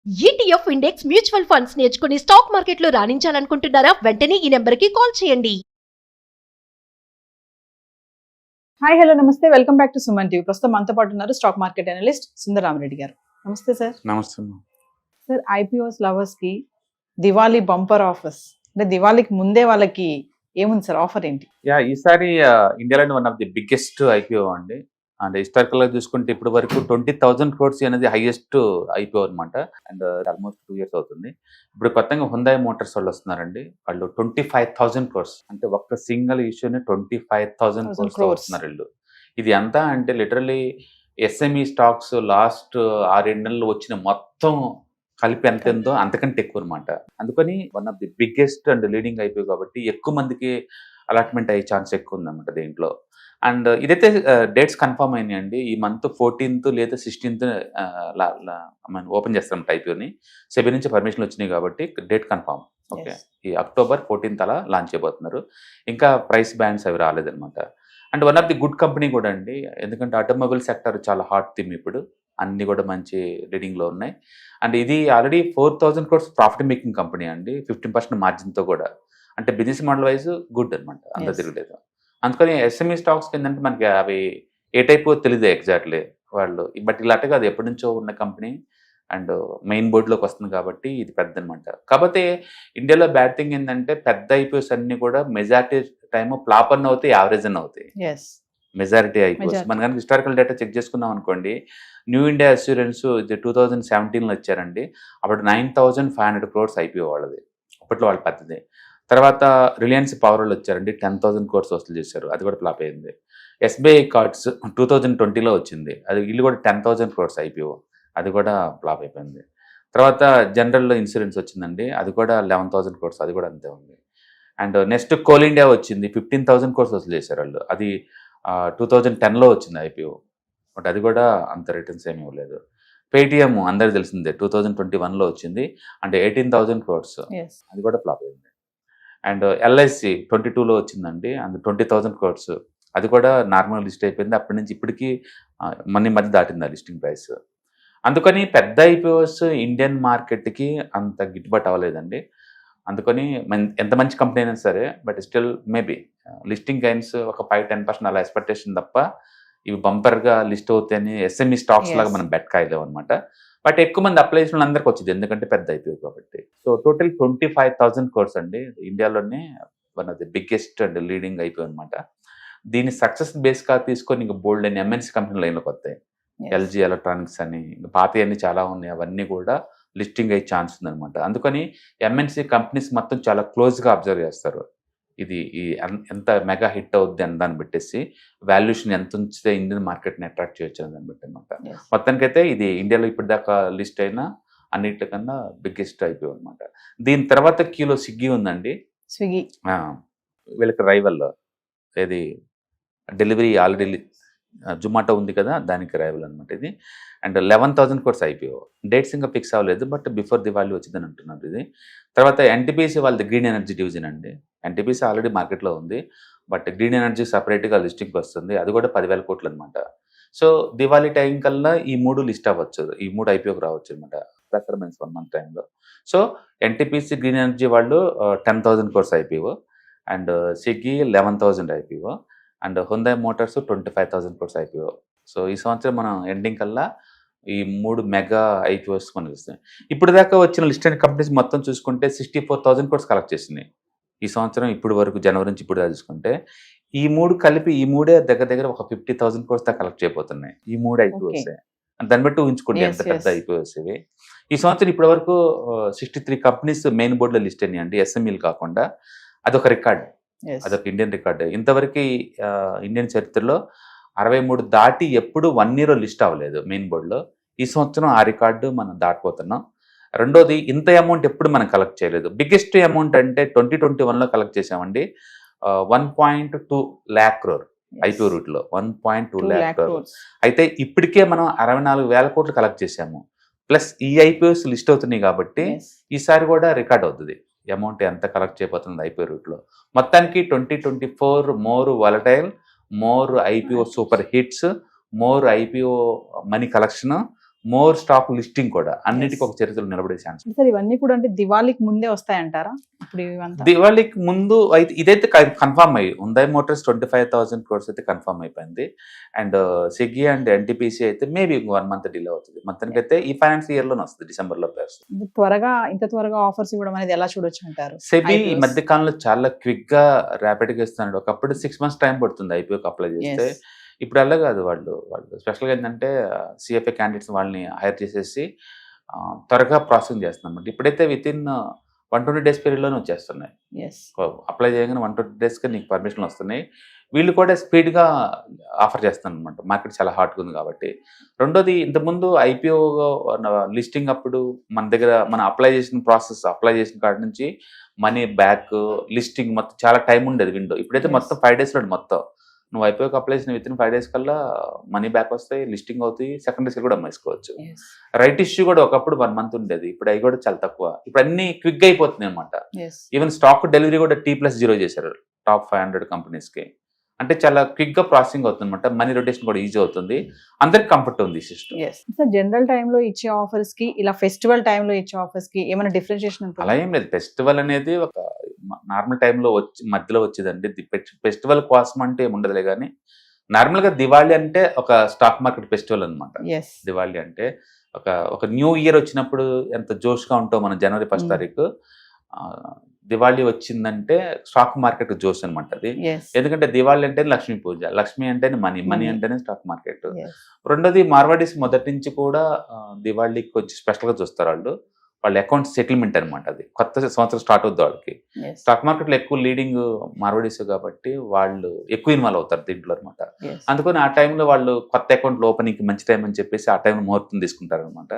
ETF index mutual funds నేర్చుకుని stock మార్కెట్లో రాణించాలనుకుంటున్నారా? వెంటనే ఈ నెంబర్కి కాల్ చేయండి. హాయ్ హలో నమస్తే, welcome back to Suman TV. ప్రస్తుతం మనతో పాటు ఉన్నారు స్టాక్ మార్కెట్ అనలిస్ట్ సుందర రామి రెడ్డి గారు. నమస్తే సార్. నమస్తే. సార్, ఐపీఓస్ లవర్స్ కి దివాళీ బంపర్ ఆఫర్స్ అంటే దివాళీకి ముందే వాళ్ళకి ఏముంది సార్ ఆఫర్ ఏంటి? ఈసారి ఇండియాలోని one of the biggest IPO అండి. అండ్ హిస్టారికల్ గా చూసుకుంటే ఇప్పటి వరకు 20,000 crores అనేది హైయెస్ట్ ఐపీఓ అనమాట. అండ్ ఆల్మోస్ట్ 2 years అవుతుంది. ఇప్పుడు కొత్తగా హుందాయ్ మోటార్స్ వాళ్ళు వస్తున్నారండి. వాళ్ళు 25,000 crores అంటే ఒక్క సింగిల్ ఇష్యూని 25,000 crores వస్తున్నారు వీళ్ళు. ఇది ఎంత అంటే లిటరలీ ఎస్ఎంఈ స్టాక్స్ లాస్ట్ 6-7 నెలలు వచ్చిన మొత్తం కలిపి ఎంత ఉందో అంతకంటే ఎక్కువ అనమాట. అందుకని one of the biggest and leading IPO కాబట్టి ఎక్కువ మందికి అలాట్మెంట్ అయ్యే ఛాన్స్ ఎక్కువ ఉందన్నమాట దీంట్లో. అండ్ ఇదైతే డేట్స్ కన్ఫర్మ్ అయినాయండి. ఈ మంత్ 14th లేదా 16th ఓపెన్ చేస్తాం ఐపీఓని. సెబీ నుంచి పర్మిషన్ వచ్చినాయి కాబట్టి డేట్ కన్ఫర్మ్. ఓకే, ఈ October 14th అలా లాంచ్ చేయబోతున్నారు. ఇంకా ప్రైస్ బ్యాండ్స్ అవి రాలేదన్నమాట. And one of the good company కూడా అండి, ఎందుకంటే ఆటోమొబైల్ సెక్టర్ చాలా హాట్ థీమ్ ఇప్పుడు. అన్ని కూడా మంచి రీడింగ్లో ఉన్నాయి. అండ్ ఇది already 4,000 crores profit making company అండి, 15% మార్జిన్తో కూడా. అంటే బిజినెస్ మోడల్ వైజ్ గుడ్ అనమాట, అంత తిరగలేదు. అందుకని ఎస్ఎంఈ స్టాక్స్ ఏంటంటే మనకి అవి ఏ టైప్ తెలియదు ఎగ్జాక్ట్లీ వాళ్ళు, బట్ ఇలా అంటే కాదు, ఎప్పటి నుంచో ఉన్న కంపెనీ అండ్ మెయిన్ బోర్డులోకి వస్తుంది కాబట్టి ఇది పెద్ద అనమాట. కాకపోతే ఇండియాలో బ్యాడ్ థింగ్ ఏంటంటే పెద్ద ఐపీఓస్ అన్ని కూడా మెజారిటీ టైమ్ ఫ్లాప్ అన్న అవుతాయి, యావరేజ్ అన్న అవుతాయి. మెజారిటీ ఐపీఓస్ మన కనుక హిస్టారికల్ డేటా చెక్ చేసుకున్నాం అనుకోండి, న్యూ ఇండియా అస్యూరెన్స్ ఇది 2017లో వచ్చారండి. అప్పుడు 9,500 crores ఐపీఓ వాళ్ళది, అప్పట్లో వాళ్ళ పెద్దది. తర్వాత రిలయన్స్ పవర్ వాళ్ళు వచ్చారండి, 10,000 crores వసూలు చేశారు, అది కూడా ఫ్లాప్ అయింది. ఎస్బీఐ కార్డ్స్ 2020లో వచ్చింది, అది వీళ్ళు కూడా 10,000 crores ఐపీఓ, అది కూడా ఫ్లాప్ అయిపోయింది. తర్వాత జనరల్ ఇన్సూరెన్స్ వచ్చిందండి, అది కూడా 11,000 crores, అది కూడా అంతే ఉంది. అండ్ నెక్స్ట్ కోల్ ఇండియా వచ్చింది, 15,000 crores వసూలు చేశారు వాళ్ళు, అది 2010లో వచ్చింది ఐపీఓ, బట్ అది కూడా అంత రిటర్న్స్ ఏమి ఇవ్వలేదు. పేటిఎం అందరికి తెలిసిందే, 2021లో వచ్చింది, అంటే 18,000 crores, అది కూడా ఫ్లాప్ అయింది. అండ్ ఎల్ఐసి 22లో వచ్చిందండి, అండ్ 20,000 crores, అది కూడా నార్మల్ లిస్ట్ అయిపోయింది. అప్పటి నుంచి ఇప్పటికీ మధ్య దాటింది ఆ లిస్టింగ్ ప్రైస్. అందుకని పెద్ద ఐపీఓస్ ఇండియన్ మార్కెట్కి అంత గిట్టుబాటు అవ్వలేదండి. అందుకని ఎంత మంచి కంపెనీ అయినా సరే, but still maybe listing Giants ఒక 5-10% అలా ఎక్స్పెక్టేషన్ తప్ప ఇవి బంపర్గా లిస్ట్ అవుతాయని ఎస్ఎంఈ స్టాక్స్ లాగా మనం బెట్ కాయలేవు అనమాట. బట్ ఎక్కువ మంది అప్లై చేసిన వాళ్ళందరికీ వచ్చింది, ఎందుకంటే పెద్ద ఐపీఓ కాబట్టి. సో టోటల్ 25,000 crores అండి, ఇండియాలోనే one of the biggest and leading IPO అనమాట. దీన్ని సక్సెస్ బేస్గా తీసుకొని ఇంకా బోల్డ్ అని ఎంఎన్సీ కంపెనీ లైన్లోకి వస్తాయి. ఎల్జీ ఎలక్ట్రానిక్స్ అని, పాతవన్నీ చాలా ఉన్నాయి, అవన్నీ కూడా లిస్టింగ్ అయ్యే ఛాన్స్ ఉందన్నమాట. అందుకని ఎంఎన్సీ కంపెనీస్ మొత్తం చాలా క్లోజ్గా అబ్జర్వ్ చేస్తారు. ఇది ఎంత మెగా హిట్ అవుద్ది అని దాన్ని పెట్టేసి వాల్యుయేషన్ ఎంత ఉంచితే ఇండియన్ మార్కెట్ని అట్రాక్ట్ చేయొచ్చు అని దాన్ని బట్టి అనమాట. మొత్తానికైతే ఇది ఇండియాలో ఇప్పటిదాకా లిస్ట్ అయినా అన్నిటికన్నా బిగ్గెస్ట్ ఐపీఓ అనమాట. దీని తర్వాత క్యూలో స్విగ్గీ ఉందండి. స్విగ్గీ వీళ్ళకి రైవల్, ఇది డెలివరీ ఆల్రెడీ జొమాటో ఉంది కదా, దానికి రైవల్ అనమాట ఇది. అండ్ 11,000 crores ఐపీఓ, డేట్స్ ఇంకా ఫిక్స్ అవ్వలేదు, బట్ బిఫోర్ దివాళీ వచ్చిందని అంటున్నారు ఇది. తర్వాత ఎన్టీపీసీ వాళ్ళది గ్రీన్ ఎనర్జీ డివిజన్ అండి. ఎన్టీపీసీ ఆల్రెడీ మార్కెట్లో ఉంది, బట్ గ్రీన్ ఎనర్జీ సపరేట్గా లిస్టింగ్కి వస్తుంది, అది కూడా 10,000 crores అనమాట. సో దివాళీ టైం కల్లా ఈ 3 లిస్ట్ అవ్వచ్చు, ఈ 3 ఐపీఓకి రావచ్చు అనమాట, ప్లస్ 1 month టైంలో. సో ఎన్టీపీసీ గ్రీన్ ఎనర్జీ వాళ్ళు 10,000 crores IPO, and Swiggy 11,000 IPO, and హుందాయ్ Motors 25,000 crores IPO. So ఈ సంవత్సరం మనం ఎండింగ్ కల్లా ఈ 3 మెగా ఐపీఓస్ కనిపిస్తాయి. ఇప్పుడు దాకా వచ్చిన లిస్ట్ అయిన కంపెనీస్ మొత్తం చూసుకుంటే 64,000 crores కలెక్ట్ చేసినాయి ఈ సంవత్సరం. ఇప్పుడు వరకు జనవరి నుంచి ఇప్పుడు దాకా చూసుకుంటే ఈ 3 కలిపి ఈ 3 దగ్గర ఒక 50,000 crores దాకా కలెక్ట్ చేయబోతున్నాయి, ఈ 3 ఐపీఓస్. దాన్ని బట్టి ఊహించుకోండి ఎంత పెద్ద ఐపీఓస్ ఇవి. ఈ సంవత్సరం ఇప్పటి వరకు 63 కంపెనీస్ మెయిన్ బోర్డులో లిస్ట్ అయినాయండి, ఎస్ఎంఈలు కాకుండా. అదొక రికార్డ్, అదొక ఇండియన్ రికార్డు. ఇంతవరకు ఇండియన్ చరిత్రలో 63 దాటి ఎప్పుడు 1 year లిస్ట్ అవ్వలేదు మెయిన్ బోర్డులో. ఈ సంవత్సరం ఆ రికార్డు మనం దాటిపోతున్నాం. రెండోది, ఇంత అమౌంట్ ఎప్పుడు మనం కలెక్ట్ చేయలేదు. బిగ్గెస్ట్ అమౌంట్ అంటే 2021లో కలెక్ట్ చేసామండి, 1.2 lakh crore ఐపీఓ రూట్లో 1.2 lakh crore. అయితే ఇప్పటికే మనం 64,000 crores కలెక్ట్ చేసాము, ప్లస్ ఈ ఐపీఓస్ లిస్ట్ అవుతున్నాయి కాబట్టి ఈసారి కూడా రికార్డ్ అవుతుంది అమౌంట్ ఎంత కలెక్ట్ చేయబోతుంది ఐపీఓ రూట్లో. మొత్తానికి 2024 more volatile, more IPO super hits, more IPO money collection, more stock listing కూడా అన్నిటికీ ఒక చరిత్రలో నిలబడే ఛాన్స్. సార్ ఇవన్నీ కూడా అంటే దివాళీకి ముందే వస్తాయంటారా ఇప్పుడు ఇవంతా? దివాళీకి ముందు అయితే ఇదైతే కన్ఫర్మ్ అయ్యి హుందాయ్ మోటార్స్ 25,000 crores అయితే కన్ఫర్మ్ అయిపోయింది. అండ్ స్విగ్గీ అండ్ ఎన్టీపీసీ అయితే మేబీ 1 month డిలే అవుతుంది. మొత్తానికి అయితే ఈ ఫైనాన్స్ ఇయర్ లోనే వస్తుంది, డిసెంబర్ లో ఇంత త్వరగా ఆఫర్స్ ఇవ్వడం అనేది ఎలా చూడొచ్చు అంటారు? సెబీ ఈ మధ్య కాలంలో చాలా క్విక్ గా ర్యాపిడ్ గా ఇస్తున్నాడు. ఒకప్పుడు 6 months టైం పడుతుంది ఐపీఓకి అప్లై చేస్తే. ఇప్పుడు అలా కాదు, వాళ్ళు స్పెషల్గా ఏంటంటే సిఎఫ్ఏ క్యాండిడేట్స్ వాళ్ళని హైర్ చేసేసి త్వరగా ప్రాసెసింగ్ చేస్తున్నారు. ఇప్పుడైతే విత్ ఇన్ 120 days పీరియడ్లోనే వచ్చేస్తున్నాయి. అప్లై చేయగానే 120 daysకి నీకు పర్మిషన్లు వస్తున్నాయి. వీళ్ళు కూడా స్పీడ్గా ఆఫర్ చేస్తాను అనమాట, మార్కెట్ చాలా హాట్గా ఉంది కాబట్టి. రెండోది, ఇంతకుముందు ఐపీఓ లిస్టింగ్ అప్పుడు మన దగ్గర మనం అప్లై చేసిన కాడి నుంచి మనీ బ్యాక్, లిస్టింగ్ మొత్తం చాలా టైం ఉండేది విండో. ఇప్పుడైతే మొత్తం 5 days మొత్తం నువ్వు ఐపీఓకి అప్లై చేసిన విత్ ఇన్ 5 days కల్లా మనీ బ్యాక్ వస్తాయి, లిస్టింగ్ అవుతాయి, సెకండరీస్ కూడా అమ్మేసుకోవచ్చు. రైట్ ఇష్యూ కూడా ఒకప్పుడు 1 month ఉండేది, ఇప్పుడు అవి కూడా చాలా తక్కువ. ఇప్పుడు అన్ని క్విక్ అయిపోతుంది అనమాట. ఈవెన్ స్టాక్ డెలివరీ కూడా T+0 చేశారు టాప్ 500 కంపెనీస్కి. అంటే చాలా క్విక్ గా ప్రాసెసింగ్ అవుతుంది అనమాట. మనీ రొటేషన్ కూడా ఈజీ అవుతుంది, అందరికి కంఫర్ట్ ఉంది ఈ సిస్టమ్. జనరల్ టైంలో ఇచ్చే ఆఫర్స్ కి ఇలా ఫెస్టివల్ టైంలో ఇచ్చే ఆఫర్స్ కి ఏమైనా డిఫరెన్షియేషన్ ఉంటుంది? అలా ఏం లేదు. ఫెస్టివల్ అనేది ఒక నార్మల్ టైంలో మధ్యలో వచ్చేదండి. ఫెస్టివల్ కోసం అంటే ఏముండదులే కానీ, నార్మల్ గా దివాళీ అంటే ఒక స్టాక్ మార్కెట్ ఫెస్టివల్ అనమాట. దివాళీ అంటే ఒక న్యూ ఇయర్ వచ్చినప్పుడు ఎంత జోష్గా ఉంటాం మనం జనవరి 1st తారీఖు, దివాళీ వచ్చిందంటే స్టాక్ మార్కెట్ జోష్ అనమాట అది. ఎందుకంటే దివాళీ అంటే లక్ష్మీ పూజ, లక్ష్మీ అంటేనే మనీ అంటేనే స్టాక్ మార్కెట్. రెండోది, మార్వాడీస్ మొదటి నుంచి కూడా దివాళీకి కొంచెం స్పెషల్ గా చూస్తారు. వాళ్ళ అకౌంట్ సెటిల్మెంట్ అనమాట. అది కొత్త సంవత్సరం స్టార్ట్ అవుద్ది వాళ్ళకి. స్టాక్ మార్కెట్ లో ఎక్కువ లీడింగ్ మార్వాడీస్ కాబట్టి వాళ్ళు ఎక్కువ ఇన్వాల్వ్ అవుతారు దీంట్లో అనమాట. అందుకని ఆ టైంలో వాళ్ళు కొత్త అకౌంట్ ఓపెనింగ్ మంచి టైం అని చెప్పేసి ఆ టైంలో ముహూర్తం తీసుకుంటారు అనమాట.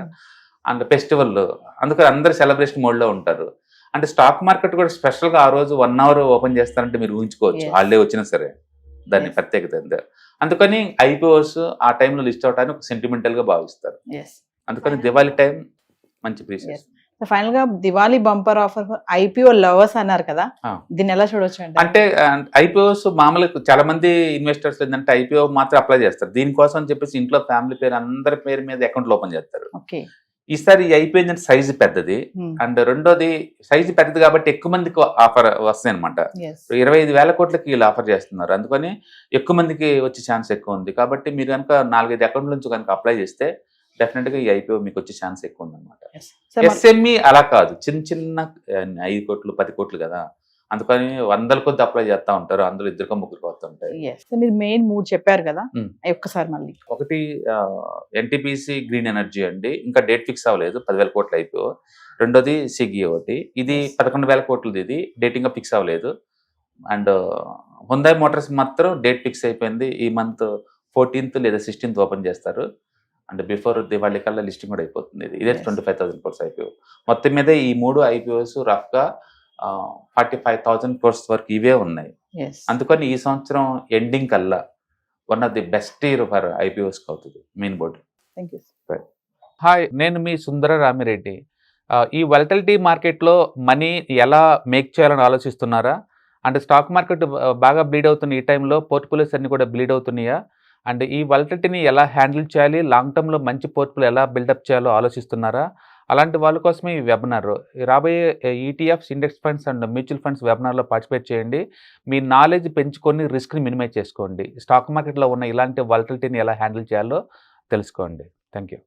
అండ్ ఫెస్టివల్ అందుకని అందరు సెలబ్రేషన్ మోడ్ లో ఉంటారు. అంటే స్టాక్ మార్కెట్ కూడా స్పెషల్ గా ఆ రోజు 1 hour ఓపెన్ చేస్తారంటే మీరు ఊహించుకోవచ్చు, హాలిడే వచ్చినా సరే దాని ప్రత్యేకత. అందుకని ఐపీఓస్ ఆ టైంలో లిస్ట్ అవడానికి ఒక సెంటిమెంటల్ గా భావిస్తారు. అందుకని దివాళీ టైం మంచి ప్రీసియస్. ఫైనల్ గా Diwali bumper offer IPO lovers అన్నారు కదా, దీన్ని ఎలా చూడొచ్చు అంటే ఐపీఓస్ మామూలుగా చాలా మంది ఇన్వెస్టర్స్ ఏంటంటే ఐపీఓ మాత్రం అప్లై చేస్తారు. దీనికోసం అని చెప్పేసి ఇంట్లో ఫ్యామిలీ పేరు అందరి పేరు మీద అకౌంట్లు ఓపెన్ చేస్తారు. ఈసారి ఐపీఓ సైజు పెద్దది, అండ్ రెండోది సైజు పెద్దది కాబట్టి ఎక్కువ మందికి ఆఫర్ వస్తాయి అనమాట. 25,000 కోట్లకి వీళ్ళు ఆఫర్ చేస్తున్నారు. అందుకని ఎక్కువ మందికి వచ్చే ఛాన్స్ ఎక్కువ ఉంది. కాబట్టి మీరు కనుక 4-5 అకౌంట్ల నుంచి కనుక అప్లై చేస్తే డెఫినెట్ గా ఈ ఐపీఓ మీకు వచ్చే ఛాన్స్ ఎక్కువ ఉందన్నమాట. ఎస్ఎంఈ అలా కాదు, చిన్న 5 కోట్లు 10 కోట్లు కదా, అందుకని 100 కొద్ది అప్లై చేస్తా ఉంటారు. అందులో 2-3 వస్తుంటాయి. మీరు మెయిన్ 3 చెప్పారు కదా, ఒక్కసారి మళ్ళీ. ఒకటి ఎన్టీపీసీ గ్రీన్ ఎనర్జీ అండి, ఇంకా డేట్ ఫిక్స్ అవ్వలేదు, 10,000 కోట్ల ఐపీఓ. రెండోది స్విగ్గీ ఒకటి, ఇది 11,000 కోట్లది, ఇది డేట్ ఇంకా ఫిక్స్ అవ్వలేదు. అండ్ హుందాయ్ మోటార్స్ మాత్రం డేట్ ఫిక్స్ అయిపోయింది, ఈ మంత్ 14th లేదా 16th ఓపెన్ చేస్తారు. అండ్ బిఫోర్ దివాళీ కల్లా లిస్టింగ్ కూడా అయిపోతుంది. ఇదే 25,000 crores ఐపీఓ. మొత్తం మీద ఈ 3 ఐపీఓస్ రఫ్ గా 45,000 crores వరకు ఇవే ఉన్నాయి. అందుకని ఈ సంవత్సరం ఎండింగ్ కల్లా one of the best year for IPOs అవుతుంది మెయిన్ బోర్డు. హాయ్, నేను మీ సుందర రామిరెడ్డి. ఈ వాలటిలిటీ మార్కెట్లో మనీ ఎలా మేక్ చేయాలని ఆలోచిస్తున్నారా? అంటే స్టాక్ మార్కెట్ బాగా బ్లీడ్ అవుతున్న ఈ టైంలో పోర్ట్ఫోలియోస్ అన్ని కూడా బ్లీడ్ అవుతున్నాయా? అండ్ ఈ వాలటిలిటీని ఎలా హ్యాండిల్ చేయాలి, లాంగ్ టర్మ్లో మంచి పోర్ట్ఫోలియో ఎలా బిల్డప్ చేయాలో ఆలోచిస్తున్నారా? అలాంటి వాళ్ళ కోసమే ఈ వెబినార్. రాబోయే ETFs, index funds and mutual funds వెబినార్లో పార్టిసిపేట్ చేయండి. మీ నాలెడ్జ్ పెంచుకొని రిస్క్ని మినిమైజ్ చేసుకోండి. స్టాక్ మార్కెట్లో ఉన్న ఇలాంటి వాలటిలిటీని ఎలా హ్యాండిల్ చేయాలో తెలుసుకోండి. Thank you.